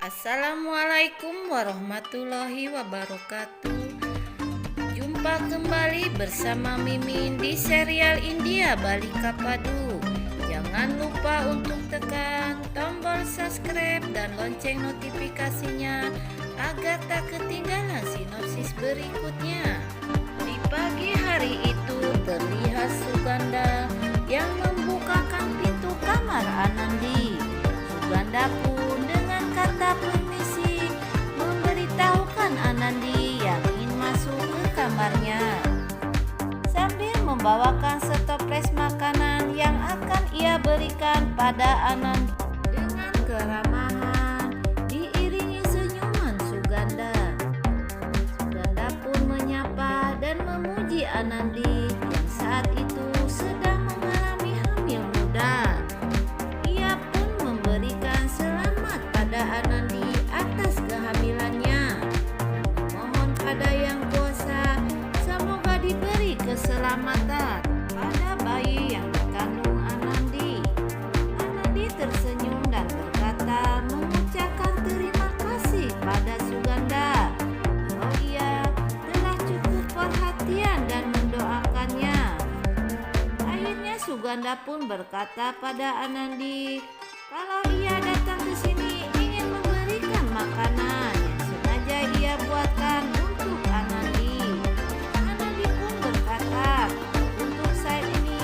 Assalamualaikum warahmatullahi wabarakatuh. Jumpa kembali bersama Mimin di serial India Balika Padu. Jangan lupa untuk tekan tombol subscribe dan lonceng notifikasinya agar tak ketinggalan sinopsis berikutnya. Di pagi hari itu terlihat Suganda yang membukakan pintu kamar Anandi. Suganda pun dengan kata permisi memberitahukan Anandi yang ingin masuk ke kamarnya, sambil membawakan setoples makanan yang akan ia berikan pada Anandi. Dengan keramahan diiringi senyuman Suganda, Suganda pun menyapa dan memuji Anandi yang saat itu sedang mengalami hamil muda. Ia pun memberikan selamat pada Anandi atas kehamilannya. Mohon pada Yang Kuasa semoga diberi keselamatan pada bayi yang dikandung Anandi. Anandi tersenyum dan berkata mengucapkan terima kasih pada Suganda kalau ia telah cukup perhatian dan mendoakannya. Akhirnya Suganda pun berkata pada Anandi kalau ia datang ke sini ingin memberikan makanan yang sengaja ia buatkan untuk Anandi. Anandi pun berkata untuk saat ini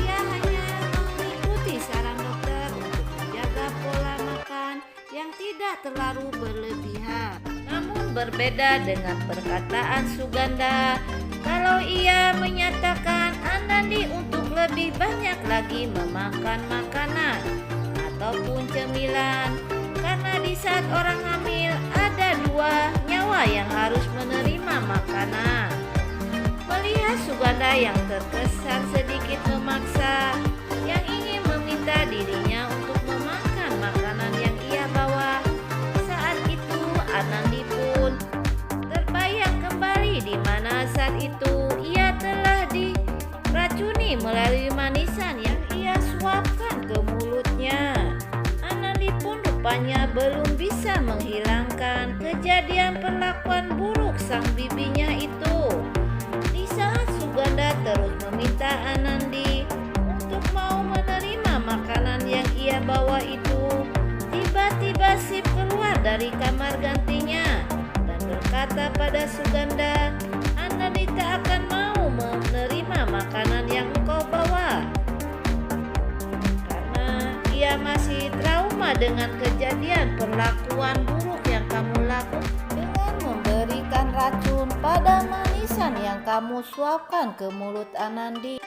ia hanya mengikuti saran dokter untuk menjaga pola makan yang tidak terlalu berlebihan. Namun berbeda dengan perkataan Suganda kalau ia menyatakan Anandi untuk lebih banyak lagi memakan makanan ataupun cemilan, karena di saat orang hamil ada dua nyawa yang harus menerima makanan. Melihat Suganda yang terkesan sedikit memaksa, yang ingin meminta dirinya untuk memakan makanan yang ia bawa, saat itu Anandi pun terbayang kembali di mana saat itu ia telah diracuni melalui manisan yang ia suapkan ke mulutnya. Anandi pun rupanya belum bisa menghilangkan kejadian perlakuan buruk sang bibinya itu. Di saat Suganda terus meminta Anandi untuk mau menerima makanan yang ia bawa itu, tiba-tiba Sip keluar dari kamar gantinya dan berkata pada Suganda, Anandi tak akan mau menerima makanan yang engkau bawa karena ia masih trauma dengan kejadian perlakuan buruk yang kamu lakukan dengan memberikan racun pada manisan yang kamu suapkan ke mulut Anandi.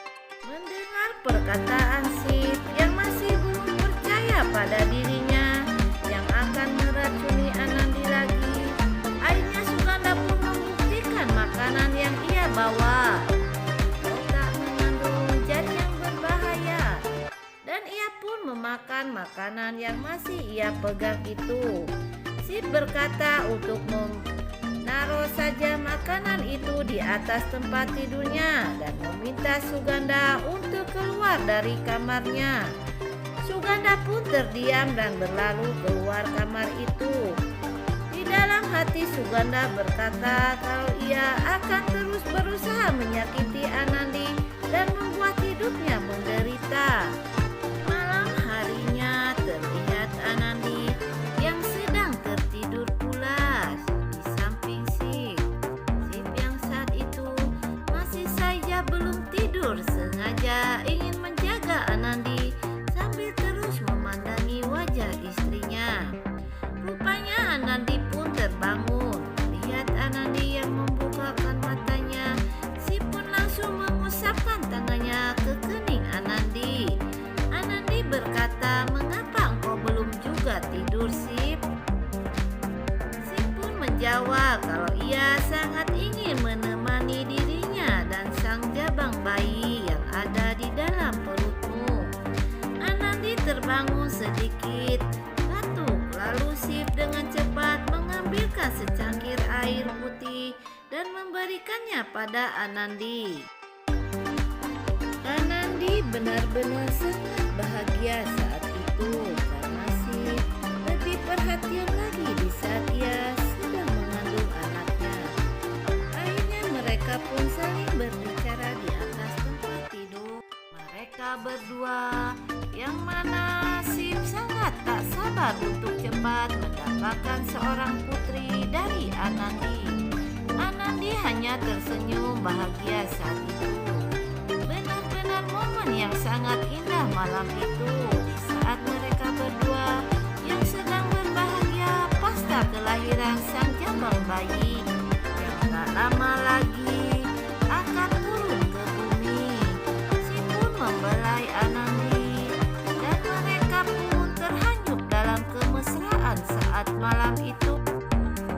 Mendengar perkataan Sip yang masih belum percaya pada dirinya yang akan meracuni Anandi lagi, akhirnya Suganda pun membuktikan makanan yang ia bawa tak mengandung zat yang berbahaya, dan ia pun memakan makanan yang masih ia pegang itu. Sip berkata untuk menaruh saja makanan itu di atas tempat tidurnya dan meminta Suganda untuk keluar dari kamarnya. Suganda pun terdiam dan berlalu keluar kamar itu. Di dalam hati Suganda berkata kalau ia akan terus berusaha menyakiti Anandi dan membuat hidupnya menderita. Malam harinya terlihat Anandi yang sedang tertidur pulas di samping Sip. Sip yang saat itu masih saja belum tidur sengaja ingin menjaga Anandi sambil terus memandangi wajah istrinya. Rupanya Anandi pun terbangun. Lihat Anandi yang membukakan matanya, Sip pun langsung mengusapkan tangannya ke kening Anandi. Anandi berkata, mengapa engkau belum juga tidur, Sip? Sip pun menjawab kalau ia sangat ingin menemani dirinya dan sang jabang bayi yang ada di dalam perutmu. Anandi terbangun sedikit batuk, lalu Sip dengan cepat mengambilkan secangkir air putih dan memberikannya pada Anandi. Anandi benar-benar sangat bahagia saat itu karena Sip lebih perhatian lagi untuk cepat mendapatkan seorang putri dari Anandi. Anandi hanya tersenyum bahagia saat itu. Benar-benar momen yang sangat indah malam itu, di saat mereka berdua yang sedang berbahagia pasca kelahiran sang jambang bayi yang tak lama lagi akan turun ke bumi. Si pun membelai Anandi dan mereka pun terhanyut dalam kemesraan saat malam itu.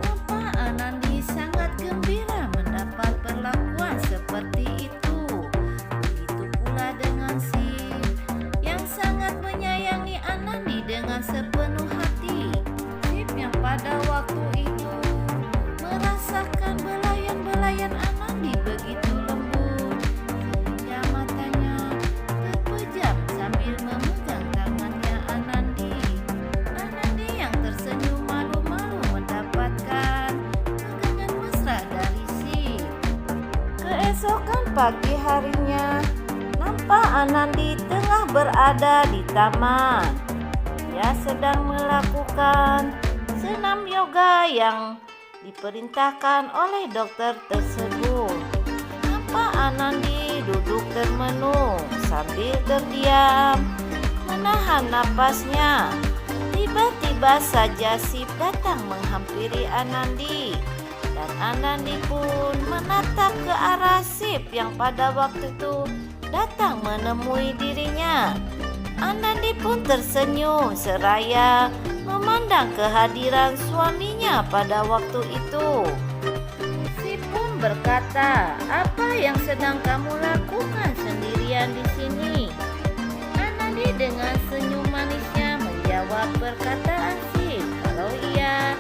Nampak Anandi sangat gembira mendapat perlakuan seperti itu. Begitu pula dengan Sif yang sangat menyayangi Anandi dengan sepenuh hati. Sif yang pada waktu itu merasakan belayan-belayan Anandi begitu lembut sehingga matanya terpejam sambil memegang tangannya Anandi. Anandi yang tersenyum malu-malu mendapatkan pegangan mesra dari Sif. Keesokan pagi harinya, nampak Anandi tengah berada di taman. Ia sedang melakukan senam yoga yang diperintahkan oleh dokter tersebut. Nampak Anandi duduk termenung sambil terdiam menahan napasnya. Tiba-tiba saja Sif datang menghampiri Anandi dan Anandi pun menatap ke arah Sif yang pada waktu itu datang menemui dirinya. Anandi pun tersenyum seraya memandang kehadiran suaminya pada waktu itu. Sif pun berkata, "Apa yang sedang kamu lakukan sendirian di sini?" Anandi dengan senyum manisnya menjawab perkataan Sif kalau ia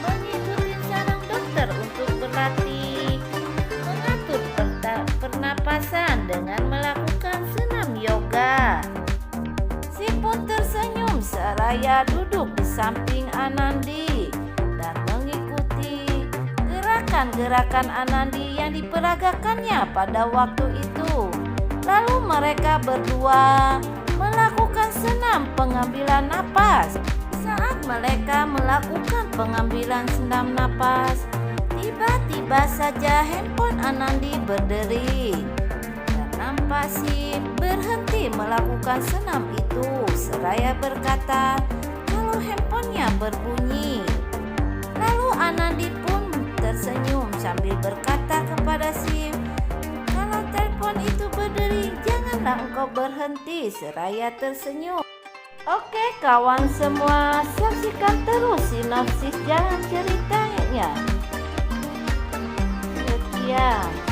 mengikuti saran dokter untuk berlatih mengatur pernapasan dengan melakukan senam yoga. Sif pun tersenyum seraya duduk di samping Anandi dan mengikuti gerakan-gerakan Anandi yang diperagakannya pada waktu itu. Lalu mereka berdua melakukan senam pengambilan napas. Saat mereka melakukan pengambilan senam napas, tiba-tiba saja handphone Anandi berdering. Nampak Sif berhenti melakukan senam itu seraya berkata kalau handphonenya berbunyi. Lalu Anandi pun tersenyum sambil berkata kepada Sif, "Kalau telepon itu berdering, janganlah engkau berhenti," seraya tersenyum. Oke kawan semua, saksikan terus sinopsis jalan ceritanya. Sekian.